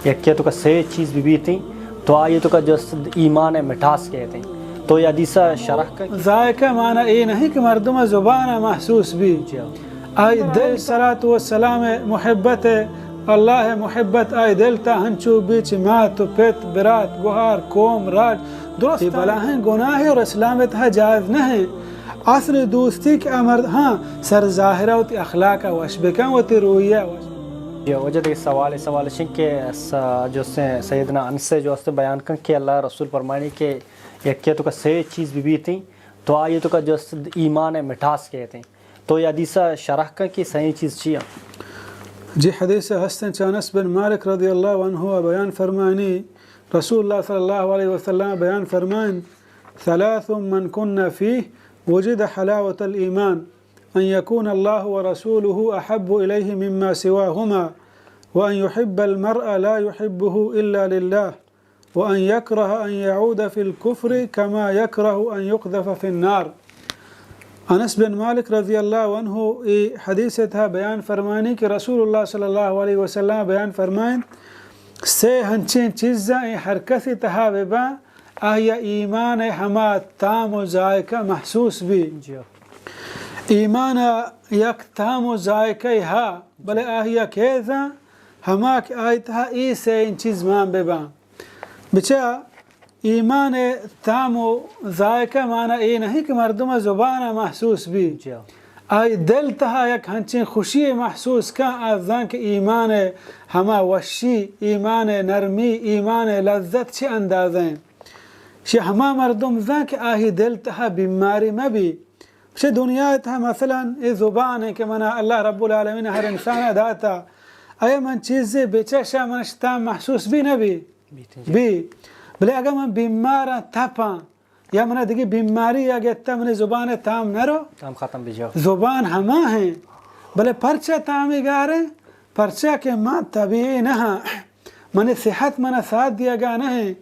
यक्के तो का सही चीज़ भी थी तो आइए तो का जो ईमान है मिठास कहते हैं तो यदीसा शरह का जायका माना ये नहीं कि मर्दुम ज़ुबान महसूस भी आई दिल सलात व सलाम मोहब्बत अल्लाह है मोहब्बत आई दिल ता हंचू बीच मात पेत बिरात गुहार कोम राज दुरुस्त भला है गुनाह है और इस्लाम था जायज़ नहीं असली दोस्ती के अमर हाँ सर ज़ाहिरा होती अखलाक वशबका होती रोया वजह सवाल के जो सैदना अनस से जो बयान कर के अल्लाह रसूल फरमानी के यक्के तो का सही चीज़ भी थी तो आइए तो का जो ईमान है मिठास कहते हैं तो यदीसा शरह का की सही चीज़ चाहिए जी हदीस हसन अनस बिन मालिक रज़ियल्लाहु अन्हु बयान फरमानी रसूलुल्लाह सल्लल्लाहु अलैहि वसल्लम बयान फरमान सलास मन कुन्ना फीह वजद हलावतल ईमान अन यकून अल्लाह व रसूलुहु अहब्बु इलैहि मिम्मा सिवाहुमा व अन युहिब्बल मर्अ ला युहिब्बुहु इल्ला लिल्लाह व अन यकरह अन यऊद फिल कुफ्र कमा यकरहु अन युक़ज़फ़ फिन नार। अनस बिन मालिक रज़ियल्लाहु अन्हु ये हदीस था बयान फरमानी कि रसूलुल्लाह सल्लल्लाहु अलैहि वसल्लम बयान फरमाएं से हंचें चीज़ा हरकत तहा बेबा आया ईमान हमा ताम जायका महसूस भी ईमान यक ताम जायका हा भले आहिया केजा हमा के आयतहा ई से इन चीज़ मान बेबा बिचा ईमान ताम जायका माना ये नहीं कि मर्दुम ज़ुबान महसूस भी आई दिल तहा यक हंचें खुशी महसूस का आज़ान के ईमान हमा वशी ईमान नरमी ईमान लज्जत छे अंदाज़ें शे हमा मर्दुम ज़ा के आही दिल तहा बीमारी में भी शे दुनिया था मसलन ये ज़ुबान है कि मना अल्लाह रब्बुल आलमीन हर इंसान दाता अय मन चीज़ें बेचशा मनशता महसूस भी न भी भले अगर मैं बीमार थपा या मना देखिए बीमारी आ गया तब मैंने ज़ुबान ताम नरो ताम ख़त्म भी जाओ ज़ुबान हमा है भले परचा तामी गारे परचा के माँ तभी न मने सेहत मना साथ दिया गा नहीं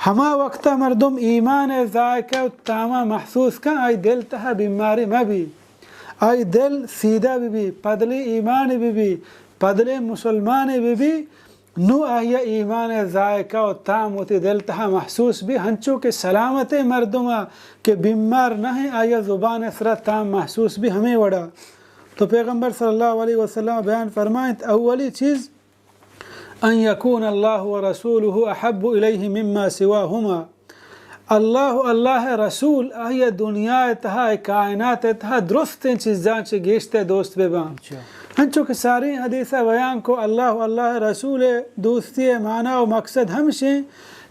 हमा वक्त मर्दुम ईमान जायका तामा महसूस का आई दिल तहा बीमारी में भी आई दिल सीधा भी पदली ईमान भी पदले मुसलमान भी नु आया ईमान जायका और ताम होती दिल तहा महसूस भी हंचो के सलामत मर्दुमा के बीमार न है आया ज़ुबान असरा ताम महसूस भी हमें वड़ा तो पैगम्बर सल्लल्लाहु अलैहि वसल्लम बयान फरमाएं अव्वली चीज़ अन यकून अल्लाह व रसूलुहु अहब्बु इलैहि मिम्मा सिवाहुमा अल्लाह रसूल आया दुनिया तहा कायनात तहा दुरुस्त चीज़ां चे गेश्ते दोस्त बेबां हंचो के सारी हदीसा बयान को अल्लाह रसूल दोस्ती माना और मकसद हमशे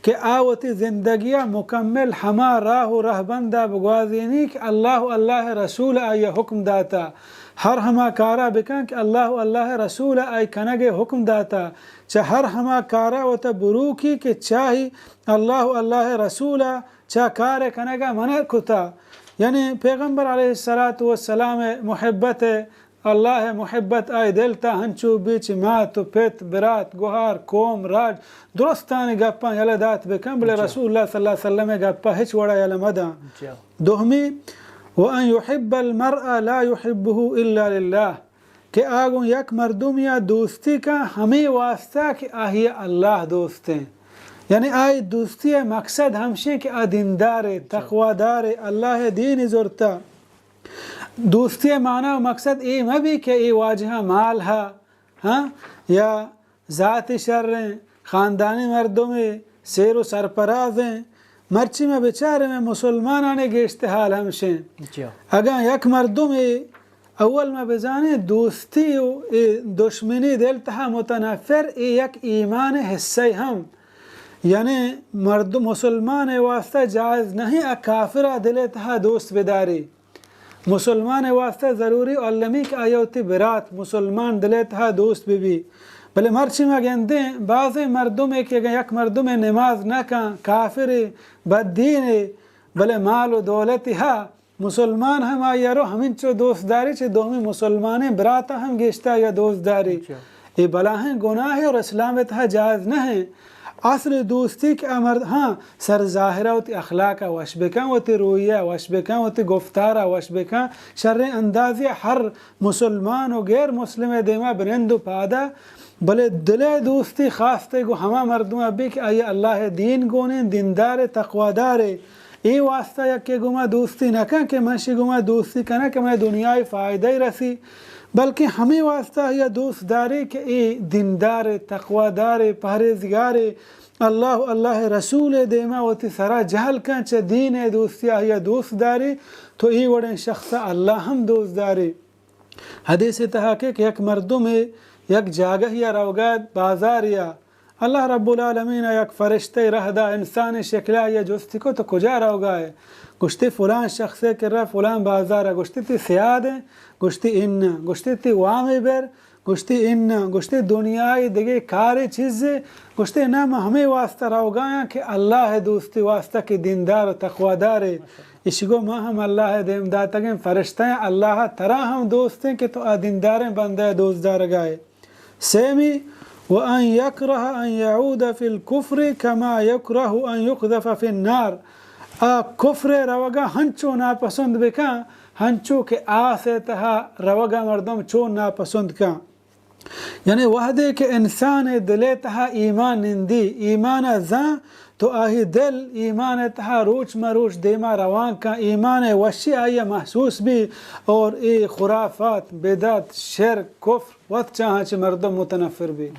कि आवती ज़िंदगिया मुकम्मल हमा राह रहबंदा बगवाज़ीनी कि अल्लाह रसूल आया हुक्म दाता हर हमा कारा बिका कि अल्लाह रसूल आई कनगे हुक्म दाता चाहे हर हमा कारा व बुरू की कि चाही अल्लाह रसूल चा कार कनगा मन कुता यानी पैगम्बर अलैहिस्सलातु वस्सलाम मोहब्बत अल्लाह मोहब्बत आय दिल ता हंचू बीच मात पेत बिरात गुहार कोम राज दुरुस्तानी गप्पा यला दात बिकम बले रसूलुल्लाह सल्लल्लाहु अलैहि वसल्लम गप्पा हिच वड़ा यला मदा दोहमी व अन युहिब्बल मर्अ ला युहिब्बुहु इल्ला लिल्लाह के आगो यक मर्दुम या दोस्ती का हमें वास्ता कि आहिया अल्लाह दोस्त हैं यानी आई दोस्ती मकसद हमशे के अदीनदार तक़वादार अल्लाह दीन ज़ुरता दोस्ती माना मकसद ये में भी कि ये वाजह माल है हाँ या ज़ात शर ख़ानदानी मर्दों में शेर व सरपराज हैं मर्ची में बेचारे में मुसलमान आने के इस्तेहाल हमशे अगर यक मर्दों में अव्वल में बेजाने दोस्ती दुश्मनी दिल तहा मुतनफ़िर एक ईमान हिस्से हम यानी मर्द मुसलमान वास्ते जायज़ नहीं काफिरा दिल तहा दोस्त बेदारी मुसलमान वास्ते ज़रूरी अल्लमी के आयोती बिरात मुसलमान दिले तहा दोस्त भी भले मर्ची में गेंदे बाज़ मर्दों में कि यक मर्दों में नमाज न का काफिर बददीन भले माल व दौलत हा मुसलमान हम आयारो हमिन चो दोस्तदारी चे दोमी मुसलमान बिरात हम गेश्ता या दोस्तदारी ये बला हैं गुनाह है और इस्लाम तहा जायज़ न है असली दोस्ती के अमर हाँ सर ज़ाहिरा होती अखलाका वशबका होती रोया वशबका होती गुफ्तारा वशबका शर्र अंदाज़ी हर मुसलमान व गैर मुस्लिम देमा बरंदु पादा भले दिले दोस्ती खासते गो हमा मर्दों अभी कि आये अल्लाह दीन गोने दीनदार तकवादार ये वास्ता या के गुमा दोस्ती न कं के मंशी गुमा दोस्ती कना कि मैं दुनियाई फ़ायदा ही रसी, बल्कि हमें वास्ता या दोस्तदारी के ये दीनदार तकवादार परहेज़गार अल्लाह अल्लाह रसूल देमा होती सारा जहल कं च दीन है दोस्तिया या दोस्तदारी तो ये वड़े शख्स अल्लाह हम दोस्तदारी हदीस तहा के एक मर्दों में एक जगह या रवगात बाजार या अल्लाह रब्बुल आलमीन एक फरिश्ते रहदा इंसान शक्ला या जोस्ती को तो कुजा रहोगा है गुश्ती फलान शख्स कर रहा फलान बाजार है गुश्ती ती सियाद है गुश्ती इन्ना गुश्ती ती वामे बेर गुश्ती इन्ना गुश्ती दुनियाई दिगे कारी चीज़ें गुश्ती नाम हमें वास्ता रहोगा कि अल्लाह है दोस्ती वास्ता की दीनदार तकवादार है इशगो माँ हम अल्लाह है देमदाता के फरिश्ते हैं अल्लाह तरह हम दोस्त हैं कि तो दीनदार बंदा दोस्तदार गाए सेमी वअन यकरह अन यऊद फिल कुफ्र कमा यकरह अन युक़ज़फ़ फिन नार कुफ्र रवगा हंचो नापसंद बेका हंचो के आसे तहा रवगा मर्दम चो नापसंद का यानी वहदे के इंसान दिले तहा ईमान निंदी ईमान जा तो आही दिल ईमान तहा रोच मरोच देमा रवान का ईमान वशी आया महसूस भी और ये खुराफात बेदात शिर्क कुफ्र वत चाह मर्दम मुतनफिर भी।